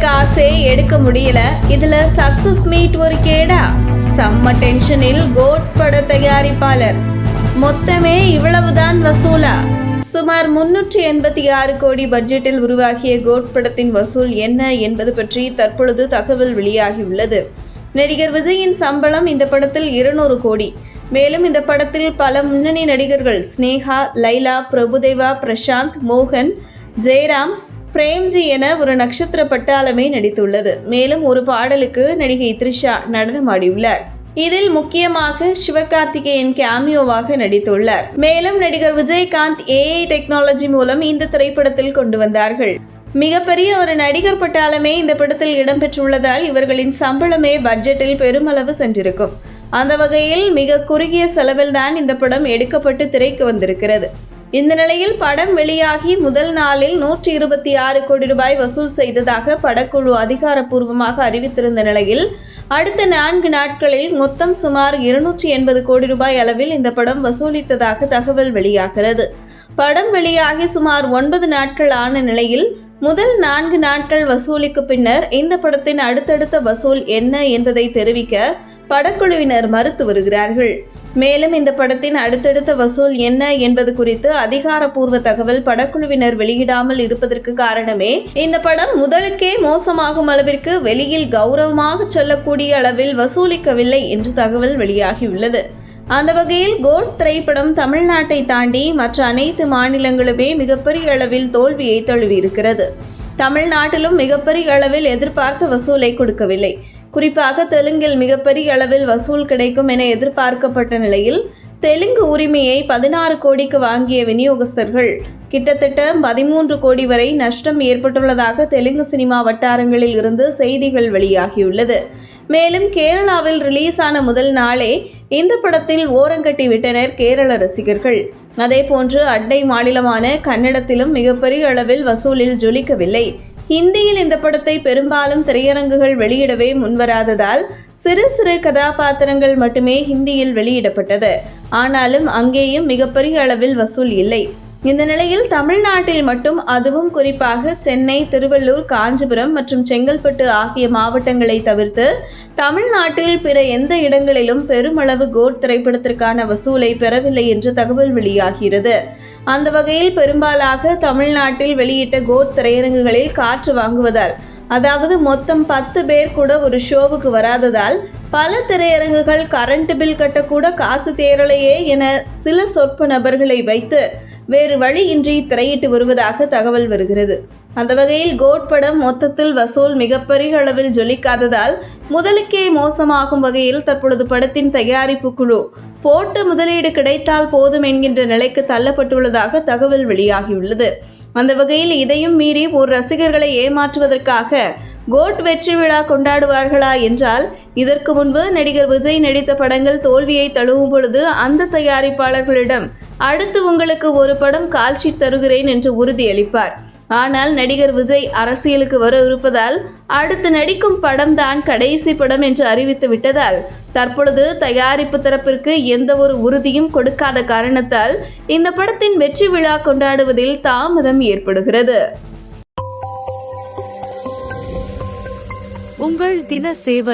காசே எடுக்க முடியல, இதுல சக்சஸ் மீட் ஒரு கேடா. செம்ம டென்ஷனில் கோட் பட தயாரிப்பாளர். மொத்தமே இவ்வளவுதான் வசூலா? சுமார் 386 கோடி பட்ஜெட்டில் உருவாகிய கோட் படத்தின் வசூல் என்ன என்பது பற்றி தற்பொழுது தகவல் வெளியாகியுள்ளது. நடிகர் விஜயின் சம்பளம் இந்த படத்தில் 200 கோடி. மேலும் இந்த படத்தில் பல முன்னணி நடிகர்கள் ஸ்னேகா, லைலா, பிரபுதேவா, பிரசாந்த், மோகன், ஜெயராம், பிரேம்ஜி என ஒரு நட்சத்திர பட்டாளமே நடித்துள்ளது. மேலும் ஒரு பாடலுக்கு நடிகை த்ரிஷா நடனமாடியுள்ளார். இதில் முக்கியமாக சிவகார்த்திகேயன் கேமியோவாக நடித்துள்ளார். மேலும் நடிகர் விஜயகாந்த் AI டெக்னாலஜி மூலம் இந்த திரைப்படத்தில் கொண்டு வந்தார்கள். மிகப்பெரிய ஒரு நடிகர் பட்டாளமே இந்த படத்தில் இடம்பெற்றுள்ளதால் இவர்களின் சம்பளமே பட்ஜெட்டில் பெருமளவு சென்றிருக்கும். அந்த வகையில் மிக குறுகிய செலவில் தான் இந்த படம் எடுக்கப்பட்டு திரைக்கு வந்திருக்கிறது. இந்த நிலையில் படம் வெளியாகி முதல் நாளில் 126 கோடி ரூபாய் வசூல் செய்ததாக படக்குழு அதிகாரப்பூர்வமாக அறிவித்திருந்த நிலையில் அடுத்த 4 நாட்களில் மொத்தம் சுமார் 280 கோடி ரூபாய் அளவில் இந்த படம் வசூலித்ததாக தகவல் வெளியாகிறது. படம் வெளியாகி சுமார் 9 நாட்கள் ஆன நிலையில் முதல் 4 நாட்கள் வசூலிக்கு பின்னர் இந்த படத்தின் அடுத்தடுத்த வசூல் என்ன என்பதை தெரிவிக்க படக்குழுவினர் மறுத்து வருகிறார்கள். மேலும் இந்த படத்தின் அடுத்தடுத்த வசூல் என்ன என்பது குறித்து அதிகாரப்பூர்வ தகவல் படக்குழுவினர் வெளியிடாமல் இருப்பதற்கு காரணமே இந்த படம் முதலுக்கே மோசமாகும் அளவிற்கு வெளியில் கௌரவமாக சொல்லக்கூடிய அளவில் வசூலிக்கவில்லை என்று தகவல் வெளியாகியுள்ளது. அந்த வகையில் கோட் திரைப்படம் தமிழ்நாட்டை தாண்டி மற்ற அனைத்து மாநிலங்களுமே மிகப்பெரிய அளவில் தோல்வியை தழுவியிருக்கிறது. தமிழ்நாட்டிலும் மிகப்பெரிய அளவில் எதிர்பார்த்த வசூலை கொடுக்கவில்லை. குறிப்பாக தெலுங்கில் மிகப்பெரிய அளவில் வசூல் கிடைக்கும் என எதிர்பார்க்கப்பட்ட நிலையில் தெலுங்கு உரிமையை 16 கோடிக்கு வாங்கிய விநியோகஸ்தர்கள் கிட்டத்தட்ட 13 கோடி வரை நஷ்டம் ஏற்பட்டுள்ளதாக தெலுங்கு சினிமா வட்டாரங்களில் இருந்து செய்திகள் வெளியாகியுள்ளது. மேலும் கேரளாவில் ரிலீஸ் ஆன முதல் நாளே இந்த படத்தில் ஓரங்கட்டி விட்டனர் கேரள ரசிகர்கள். அதேபோன்று அண்டை மாநிலமான கன்னடத்திலும் மிகப்பெரிய அளவில் வசூலில் ஜொலிக்கவில்லை. ஹிந்தியில் இந்த படத்தை பெரும்பாலும் திரையரங்குகள் வெளியிடவே முன்வராததால் சிறு சிறு கதாபாத்திரங்கள் மட்டுமே ஹிந்தியில் வெளியிடப்பட்டது. ஆனாலும் அங்கேயும் மிகப்பெரிய அளவில் வசூல் இல்லை. இந்த நிலையில் தமிழ்நாட்டில் மட்டும், அதுவும் குறிப்பாக சென்னை, திருவள்ளூர், காஞ்சிபுரம் மற்றும் செங்கல்பட்டு ஆகிய மாவட்டங்களை தவிர்த்து தமிழ்நாட்டில் பிற எந்த இடங்களிலும் பெருமளவு கோட் திரைப்படத்திற்கான வசூலை பெறவில்லை என்று தகவல் வெளியாகிறது. அந்த வகையில் பெரும்பாலாக தமிழ்நாட்டில் வெளியிட்ட கோட் திரையரங்குகளில் காற்று வாங்குவதால், அதாவது மொத்தம் 10 பேர் கூட ஒரு ஷோவுக்கு வராததால் பல திரையரங்குகள் கரண்ட் பில் கட்டக்கூட காசு தேரலையே என சில சொற்ப நபர்களை வைத்து வேறு வழியின்றி திரையிட்டு வருவதாக தகவல் வருகிறது. அந்த வகையில் கோட் படம் மொத்தத்தில் வசூல் மிகப்பெரிய அளவில் ஜொலிக்காததால் முதலுக்கே மோசமாகும் வகையில் தற்பொழுது படத்தின் தயாரிப்பு குழு போட்ட முதலீடு கிடைத்தால் போதும் என்கின்ற நிலைக்கு தள்ளப்பட்டுள்ளதாக தகவல் வெளியாகியுள்ளது. அந்த வகையில் இதையும் மீறி ஒரு ரசிகர்களை ஏமாற்றுவதற்காக கோட் வெற்றி விழா கொண்டாடுவார்களா என்றால், இதற்கு முன்பு நடிகர் விஜய் நடித்த படங்கள் தோல்வியை தழுவும் பொழுது அந்த தயாரிப்பாளர்களிடம் அடுத்து உங்களுக்கு ஒரு படம் கால்ஷீட் தருகிறேன் என்று உறுதியளிப்பார். ஆனால் நடிகர் விஜய் அரசியலுக்கு வர இருப்பதால் அடுத்து நடிக்கும் படம் தான் கடைசி படம் என்று அறிவித்து விட்டதால் தற்பொழுது தயாரிப்பு தரப்பிற்கு எந்த ஒரு உறுதியும் கொடுக்காத காரணத்தால் இந்த படத்தின் வெற்றி விழா கொண்டாடுவதில் தாமதம் ஏற்படுகிறது. உங்கள் தின சேவல்.